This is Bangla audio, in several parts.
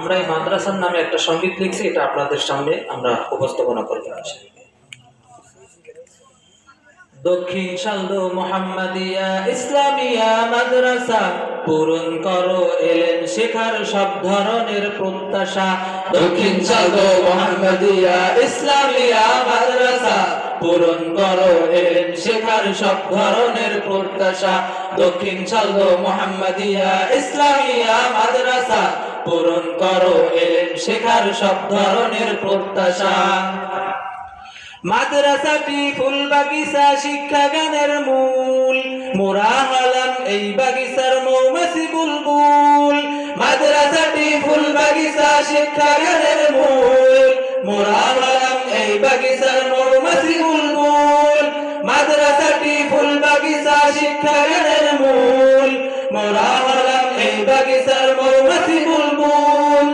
আমরা এই মাদ্রাসার নামে একটা সঙ্গীত লিখছি, এটা আপনাদের সামনে আমরা উপস্থাপনা করব। দক্ষিণ শালদো মোহাম্মদিয়া ইসলামিয়া মাদ্রাসা, পূরণ করো এলেম শেখার সব ধরনের প্রত্যাশা। দক্ষিণ শালদো মোহাম্মদিয়া ইসলামিয়া মাদ্রাসা, পূরণ করো এলেম শেখার সব ধরনের প্রত্যাশা। দক্ষিণ শালদো মোহাম্মদিয়া ইসলামিয়া মাদ্রাসা, পূরণ করো এলেম শেখার সব ধরনের প্রত্যাশা। মাদ্রাসাটি ফুল বাগিচা শিক্ষা জ্ঞানের মূল, মোরা হলাম এই বাগিচার মৌমাছি বুলবুল। মাদ্রাসাটি ফুল বাগিচা শিক্ষা জ্ঞানের মূল, মোরা হলাম এই বাগিচার মৌমাছি বুলবুল। মাদ্রাসাটি ফুল বাগিচা শিক্ষা জ্ঞানের মূল, মোরা হলাম এই বাগিচার মৌমাছি বুলবুল।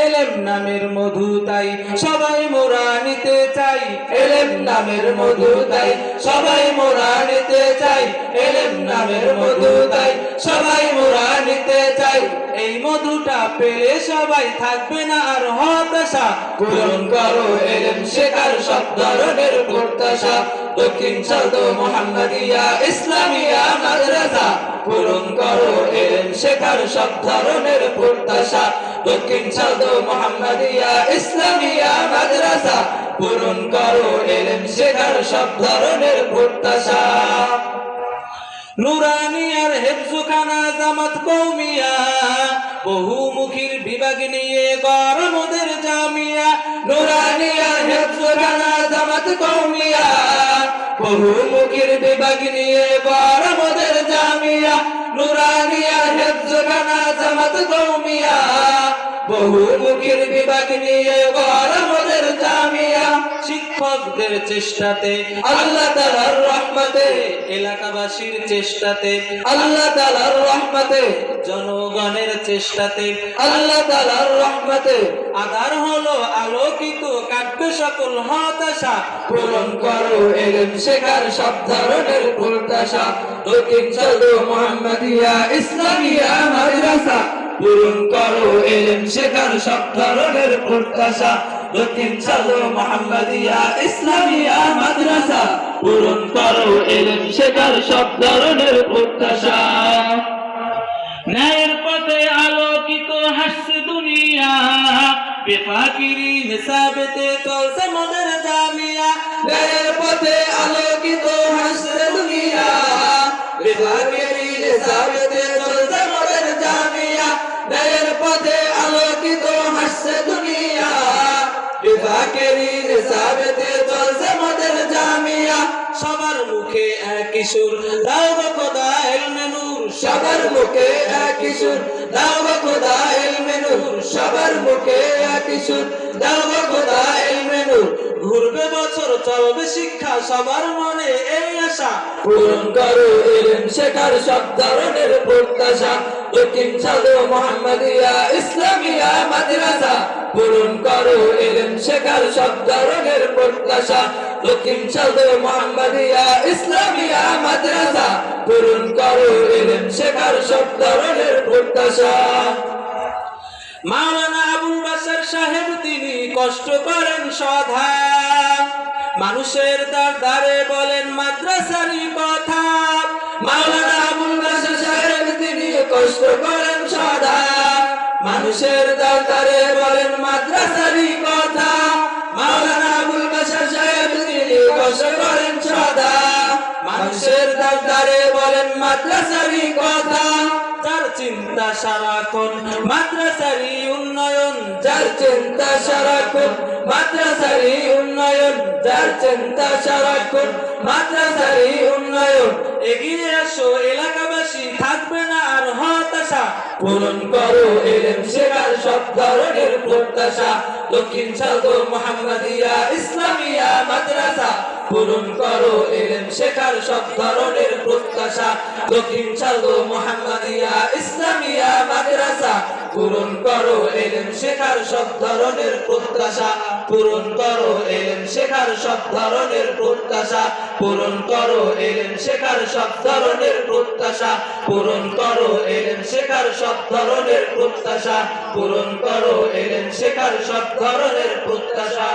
এলেম নামের মধু তাই সবাই মোরা নিতে চাই, এলেম নামের মধু তাই সবাই মোরা নিতে চাই, এলেম নামের মধু তাই সবাই মোরা নিতে চাই। এই মধুটা পেলে সবাই থাকবে না আর হতাশা, পূরণ করো এলেম শেখার সব ধরনের প্রত্যাশা। দক্ষিণ শালদো মোহাম্মদিয়া ইসলামিয়া মাদ্রাসা, পূরণ করো এলেম শেখার সব ধরনের প্রত্যাশা। দক্ষিণ শালদো মোহাম্মদিয়া ইসলামিয়া মাদ্রাসা, পূরণ করো এলেম শেখার সব ধরনের প্রত্যাশা। নুরানিয়ার হেফজুখানা জামাত কওমিয়া, বহুমুখীর বিভাগ নিয়ে গড় মোদের জামিয়া। নুরানিয়ার হেফজুখানা জামাত কওমিয়া, বহুমুখীর বিভাগ নিয়ে গড় মোদের জামিয়া। নুরানিয়ার হেফজুখানা জামাত কওমিয়া, বহুমুখীর বিভাগ নিয়ে গড় মোদের জামিয়া। শিক্ষকদের চেষ্টাতে আল্লাহ তাআলার রহমতে, এলাকাবাসীর চেষ্টাতে আল্লাহ তাআলার রহমতে, জনগণের চেষ্টাতে আল্লাহ তাআলার রহমতে আধার হলো আলোকিত, কাটবে সকল হতাশা। পূরণ করো এলেম শেখার সব ধরনের প্রত্যাশা। দক্ষিণ শালদো মোহাম্মদিয়া ইসলামিয়া মাদ্রাসা, পূরণ করো এলেম শেখার সব ধরনের প্রত্যাশা। দক্ষিণ শালদো মোহাম্মদিয়া ইসলামিয়া মাদ্রাসা, পূরণ করো এলেম শেখার সব ধরনের প্রত্যাশা। ন্যায়ের পথে আলোকিত হাসছে দুনিয়া, বেফাকিরিন সাবেতে চলছে মোদের জামিয়া। ন্যায়ের পথে আলোকিত হাসছে দুনিয়া, বেফাকিরিন সাবেতে চলছে মোদের জামিয়া। ন্যায়ের পথে আলোকিত হাসছে দুনিয়া, বেফাকিরিন সাবেতে চলছে মোদের জামিয়া। সবার মুখে একই সুর, দাও গো খোদা ইলমে নূর। সবার মুখে একই সুর, দাও গো খোদা ইলমে নূর। সবার মুখে একই সুর, দাও গো খোদা ইলমে নূর। ঘুরবে বছর চলবে শিক্ষা, সবার মনে এই আশা। পূরণ করো এলেম শেখার সব ধরনের প্রত্যাশা। দক্ষিণ শালদো মোহাম্মদিয়া ইসলামিয়া মাদ্রাসা, পূরণ করো এলেম শেখার সব ধরনের প্রত্যাশা। দক্ষিণ শালদো মোহাম্মদিয়া ইসলামিয়া মাদ্রাসা, পূরণ করো এলেম শেখার সব ধরনের প্রত্যাশা। মাওলানা আবুল বাশার সাহেব তিনি কষ্ট করেন সদা, মানুষের দ্বারে বলেন মাদ্রাসারই কথা। মাওলানা আবুল বাশার সাহেব তিনি কষ্ট করেন সদা, মানুষের দ্বারে বলেন মাদ্রাসারই কথা। মাওলানা আবুল বাশার সাহেব তিনি কষ্ট করেন সদা, মানুষের দ্বারে বলেন মাদ্রাসারই কথা। যার চিন্তা সারাক্ষণ মাদ্রাসারই উন্নয়ন, যার চিন্তা সারাক্ষণ মাদ্রাসারই উন্নয়ন, যার চিন্তা সারাক্ষণ মাদ্রাসারই উন্নয়ন। এগিয়ে আসো এলাকাবাসী, থাকবে না আর হতাশা। পূরণ করো এলেম শেখার সব ধরনের প্রত্যাশা। দক্ষিণ শালদো মোহাম্মদিয়া ইসলামিয়া মাদ্রাসা, পূরণ করো এলেম শেখার সব ধরনের প্রত্যাশা। দক্ষিণ শালদো মোহাম্মদিয়া ইসলামিয়া মাদ্রাসা, পূরণ করো ইলম শেখার সব ধরনের প্রত্যাশা, পূরণ করো ইলম শেখার সব ধরনের প্রত্যাশা, পূরণ করো ইলম শেখার সব ধরনের প্রত্যাশা, পূরণ করো ইলম শেখার সব ধরনের প্রত্যাশা, পূরণ করো ইলম শেখার সব ধরনের প্রত্যাশা।